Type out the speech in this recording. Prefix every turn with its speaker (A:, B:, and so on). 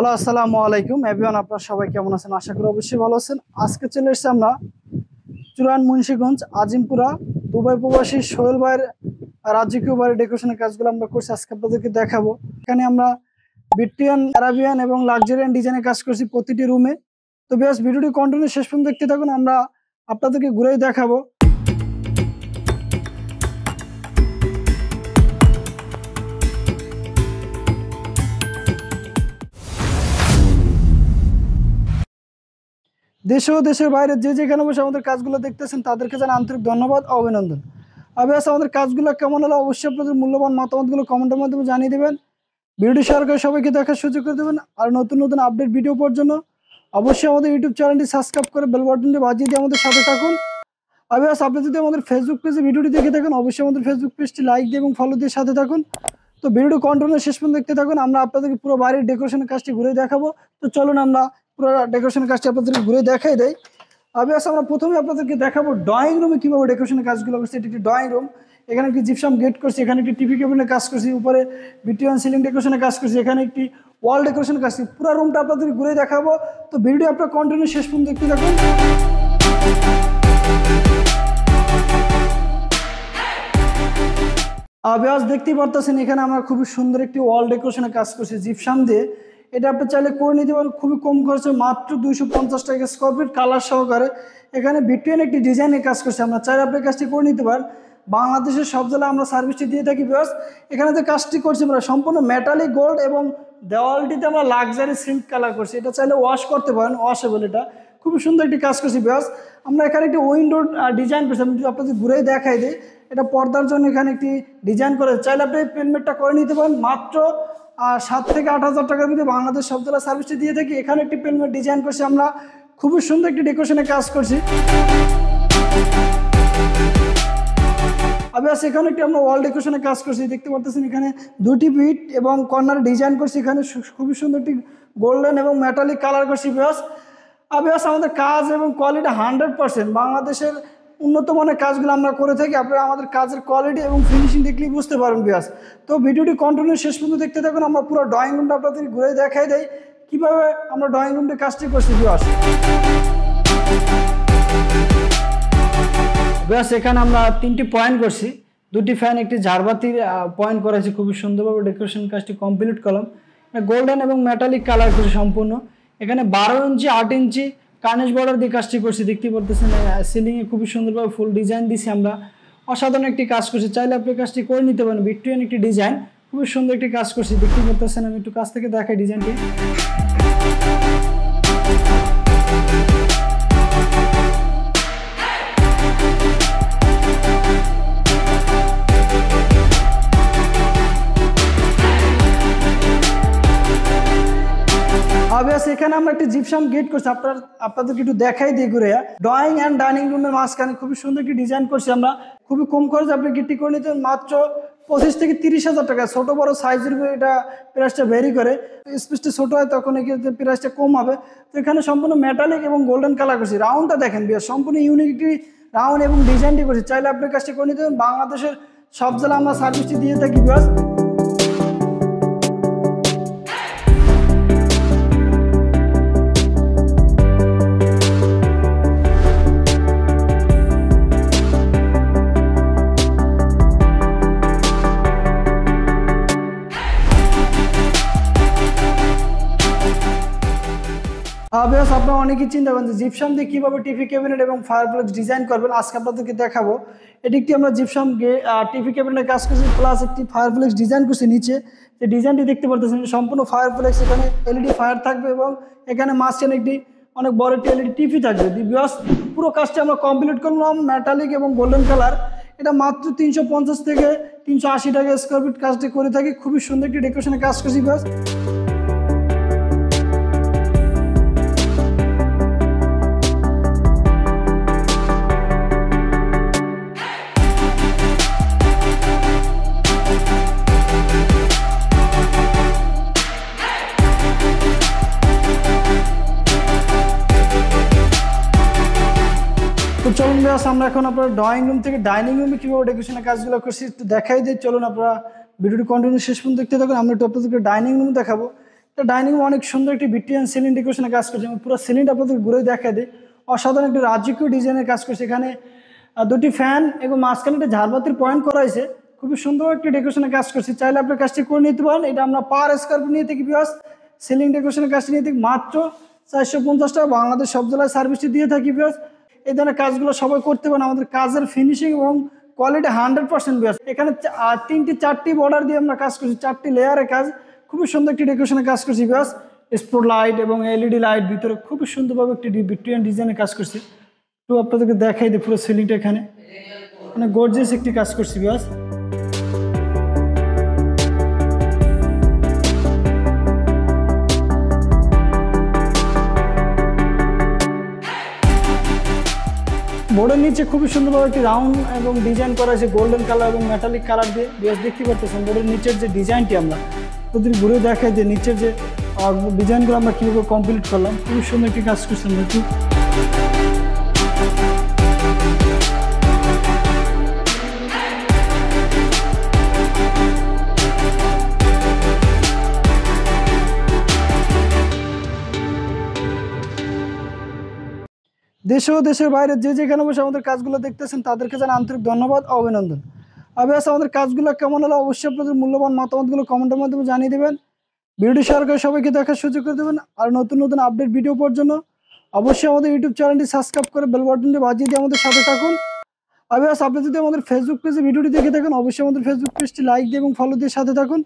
A: Hello, আসসালামু আলাইকুম everyone. আপনারা সবাই কেমন আছেন? আশা করি অবশ্যই ভালো আছেন। আজকে চলে এসেছি আমরা চুরান মুন্সিগঞ্জ আজিমপুরা দুবাই প্রবাসী সোহেল ভাইয়ের রাজকীয় বাড়ির ডেকোরেশনের কাজগুলো আমরা করছি। আজকে আপনাদেরকে দেখাবো। এখানে আমরা ভিক্টোরিয়ান, আরাবিয়ান এবং লাক্সারিয়ান ডিজাইনের কাজ করছি প্রতিটি রুমে। তো বেশ, ভিডিওটি কন্টিনিউ শেষ পর্যন্ত দেখতে থাকুন, আমরা আপনাদেরকে ঘুরেই দেখাবো। দেশ ও দেশের বাইরে যে যেখানে বসে আমাদের কাজগুলো দেখতেছেন তাদেরকে জানাই আন্তরিক ধন্যবাদ ও অভিনন্দন। আমাদের কাজগুলো কেমন হলো অবশ্যই আপনাদের মূল্যবান মতামতগুলো কমেন্টের মাধ্যমে জানিয়ে দেবেন। ভিডিওটি শেয়ার করে সবাইকে দেখার সুযোগ করে দেবেন। আর নতুন নতুন আপডেট ভিডিও পাওয়ার জন্য অবশ্যই আমাদের ইউটিউব চ্যানেলটি সাবস্ক্রাইব করে বেল বাটনটি বাজিয়ে দিয়ে আমাদের সাথে থাকুন। আপনি যদি আমাদের ফেসবুক পেজে ভিডিওটি দেখে থাকেন অবশ্যই আমাদের ফেসবুক পেজটি লাইক দিয়ে এবং ফলো দিয়ে সাথে থাকুন। তো ভিডিওটি কন্টিনিউ শেষ পর্যন্ত দেখতে থাকুন, আমরা আপনাদেরকে পুরো বাড়ির ডেকোরেশনের কাজটি ঘুরে দেখাবো। তো চলুন আমরা পুরো ডেকোরেশনের কাজটি আপনাদেরকে ঘুরে দেখাই দেয়। আমরা প্রথমে আপনাদেরকে দেখাবো ড্রয়িং রুমে কীভাবে ডেকোরেশনের কাজগুলো করছি। এটি একটি ড্রয়িং রুম, এখানে একটি জিপসাম গেট করছি, এখানে একটি টিভি কেবিনের কাজ করছি, উপরে ভিক্টোরিয়ান সিলিং ডেকোরেশনের কাজ করছি, এখানে একটি ওয়াল ডেকোরেশনের কাজ করছি। পুরো রুমটা আপনাদের ঘুরে দেখাবো। তো ভিডিওটি আপনারা কন্টিনিউ শেষ পর্যন্ত দেখতে থাকুন। দেখতেই পারতেছেন এখানে আমরা খুবই সুন্দর একটি ওয়াল ডেকোরেশনের কাজ করছি জিপসাম দিয়ে। এটা আপনি চাইলে করে নিতে পারেন খুবই কম খরচে, মাত্র 250 টাকা স্কোয়ার ফিট কালার সহকারে। এখানে ভিক্টোরিয়ান একটি ডিজাইনের কাজ করছি আমরা, চাইলে আপনি কাজটি করে নিতে পারেন। বাংলাদেশের সব জেলায় আমরা সার্ভিসটি দিয়ে থাকি। এখানে যে কাজটি করছি আমরা সম্পূর্ণ মেটালিক গোল্ড এবং দেওয়ালটিতে আমরা লাক্সারি সিল্ক কালার করছি। এটা চাইলে ওয়াশ করতে পারেন, ওয়াশেবল। এটা খুবই সুন্দর একটি কাজ করছি। আমরা এখানে একটি উইন্ডো ডিজাইন করছি, আমি আপনাদের ঘুরেই দেখাই দিই। এটা পর্দার জন্য এখানে একটি ডিজাইন করে, চাইলে আপনি পেনমেটটা করে নিতে পারেন মাত্র 7 থেকে 8 হাজার টাকার ভিতরে বাংলাদেশ সব জেলা সার্ভিসটি দিয়ে থাকি। এখানে একটি পেনমেট ডিজাইন করছি আমরা, খুবই সুন্দর একটি ডেকোরেশনের কাজ করছি। এখানে একটি আমরা ওয়াল ডেকোরেশনের কাজ করছি, দেখতে পাচ্ছেন এখানে 2টি বিট এবং কর্নার ডিজাইন করছি। এখানে খুবই সুন্দর একটি গোল্ডেন এবং মেটালিক কালার করছি। আমাদের কাজ এবং কোয়ালিটি 100% বাংলাদেশের উন্নত মানের কাজগুলো আমরা করে থাকি। আপনারা আমাদের কাজের কোয়ালিটি এবং ফিনিশিং দেখলেই বুঝতে পারবেন। তো ভিডিওটি কন্টিনিউ শেষ পর্যন্ত দেখতে থাকুন, আমরা পুরো ড্রয়িং রুমটা আপনাদের ঘুরে দেখাই দেয় কীভাবে আমরা ড্রয়িং রুমটা কাজটি করছি। এখানে আমরা 3টি পয়েন্ট করছি, 2টি ফ্যান, একটি ঝাড়বাতির পয়েন্ট করেছি। খুবই সুন্দরভাবে ডেকোরেশন কাজটি কমপ্লিট করলাম। গোল্ডেন এবং মেটালিক কালার করছি সম্পূর্ণ। এখানে 12 ইঞ্চি 8 ইঞ্চি কার্নিশ বর্ডার দিয়ে কাজটি করছি, দেখতে পারতেছেন। সিলিংয়ে খুবই সুন্দরভাবে ফুল ডিজাইন দিছি আমরা, অসাধারণ একটি কাজ করছি। চাইলে আপনি কাজটি করে নিতে পারেন। ভিক্টোরিয়ান একটি ডিজাইন, খুবই সুন্দর একটি কাজ করছি, দেখতে পারতেছেন। আমি একটু কাছ থেকে দেখাই ডিজাইনটি। এখানে আমরা একটি জিপসাম গেট করছি, আপনাদেরকে একটু দেখাই দিয়ে ঘুরে। ড্রয়িং অ্যান্ড ডাইনিং রুমের মাঝখানে খুবই সুন্দর একটি ডিজাইন করছি আমরা, খুবই কম খরচে আপনি গেটটি করে নিতে মাত্র 25 থেকে 30 হাজার টাকা। ছোটো বড়ো সাইজের উপরে এটা প্রাইসটা ভ্যারি করে, স্পেসটা ছোটো হয় তখন এক্ষেত্রে প্রাইসটা কম হবে। তো এখানে সম্পূর্ণ মেটালিক এবং গোল্ডেন কালার করছি। রাউন্ডটা দেখেন সম্পূর্ণ ইউনিক একটি রাউন্ড এবং ডিজাইনটি করছি, চাইলে আপনি কাজটি করে নিতে বাংলাদেশের সব জেলা আমরা সার্ভিসটি দিয়ে থাকি। আপনারা অনেকেই চিন্তা করেন যে জিপসাম দিয়ে কীভাবে টিভি ক্যাবিনেট এবং ফায়ারপ্লেক্স ডিজাইন করবেন। আজকে আপনাদেরকে দেখাবো। এটি একটি আমরা জিপসাম টিভি ক্যাবিনেটের কাজ করছি, প্লাস একটি ফায়ারপ্লেক্স ডিজাইন করছি। নিচে যে ডিজাইনটি দেখতে পারতেছেন সম্পূর্ণ ফায়ারপ্লেক্স, এখানে এলইডি ফায়ার থাকবে এবং এখানে মাঝখানে একটি অনেক বড় একটি এলইডি টিভি থাকবে। পুরো কাজটি আমরা কমপ্লিট করলাম মেটালিক এবং গোল্ডেন কালার। এটা মাত্র 350 থেকে 380 টাকা স্কোয়ার ফিট কাজটি করে থাকি। খুবই সুন্দর একটি ডেকোরেশনের কাজ করছি। তো চলুন আমরা এখন আপনার ড্রয়িং রুম থেকে ডাইনিং রুমে কীভাবে ডেকোরেশনের কাজগুলো করছি একটু দেখাই দিই। চলুন আপনারা ভিডিওটি কন্টিনিউ শেষ পর্যন্ত দেখতে থাকুন। আমরা একটু আপনাদেরকে ডাইনিং রুম দেখাবো। ডাইনিং অনেক সুন্দর একটি ভিক্টোরিয়ান সিলিং ডেকোরেশনের কাজ করছে। আমি পুরো সিলিংটা আপনাদের ঘুরে দেখা দিই। অসাধারণ একটি রাজকীয় ডিজাইনের কাজ করছে। এখানে দুটি ফ্যান এবং মাঝখানে একটা ঝাড়বাতির পয়েন্ট করা হয়েছে। খুবই সুন্দর একটি ডেকোরেশনের কাজ করছে। চাইলে আপনার কাজটি করে নিতে পারেন। এটা আমরা পার স্কোয়ার ফিট নিয়ে থাকি ভিউয়ার্স। সিলিং ডেকোরেশনের কাজটি নিয়ে থাকি মাত্র 450 টাকা। বাংলাদেশ সব জেলায় সার্ভিসটি দিয়ে থাকি ভিউয়ার্স। এই ধরনের কাজগুলো সবাই করতে পারেন। আমাদের কাজের ফিনিশিং এবং কোয়ালিটি 100% ভিউয়ার্স। এখানে 3-4টি বর্ডার দিয়ে আমরা কাজ করছি, 4টি লেয়ারের কাজ। খুবই সুন্দর একটি ডেকোরেশনের কাজ করছি ভিউয়ার্স। স্পট লাইট এবং এলইডি লাইট ভিতরে খুবই সুন্দরভাবে একটি ভিক্টোরিয়ান ডিজাইনের কাজ করছি। তো আপনাদেরকে দেখাই দিই পুরো সিলিংটা। এখানে মানে গর্জিয়াস একটি কাজ করছি ভিউয়ার্স। বোর্ডের নিচে খুবই সুন্দরভাবে একটি রাউন্ড এবং ডিজাইন করা আছে গোল্ডেন কালার এবং মেটালিক কালার দিয়ে। বেশ দেখতে পাচ্ছেন বোর্ডের নিচের যে ডিজাইনটি আমরা ওদের ঘুরে দেখাই যে নিচের যে ডিজাইনগুলো আমরা কীভাবে কমপ্লিট করলাম। খুবই সুন্দর একটি কাজ করছি আমরা একটু। দেশে ও দেশের বাইরে যে যেখানে বসে আমাদের কাজগুলো দেখতেছেন তাদেরকে জানাই আন্তরিক ধন্যবাদ ও অভিনন্দন। আমাদের কাজগুলো কেমন হলো অবশ্যই আপনাদের মূল্যবান মতামতগুলো কমেন্টের মাধ্যমে জানিয়ে দেবেন। ভিডিওটি শেয়ার করে সবাইকে দেখার সুযোগ করে দেবেন। আর নতুন নতুন আপডেট ভিডিও পাওয়ার জন্য অবশ্যই আমাদের ইউটিউব চ্যানেলটি সাবস্ক্রাইব করে বেল বাটনটি বাজিয়ে দিয়ে আমাদের সাথে থাকুন। আপনি যদি আমাদের ফেসবুক পেজে ভিডিওটি দেখে থাকেন অবশ্যই আমাদের ফেসবুক পেজটি লাইক দিয়ে এবং ফলো দিয়ে সাথে থাকুন।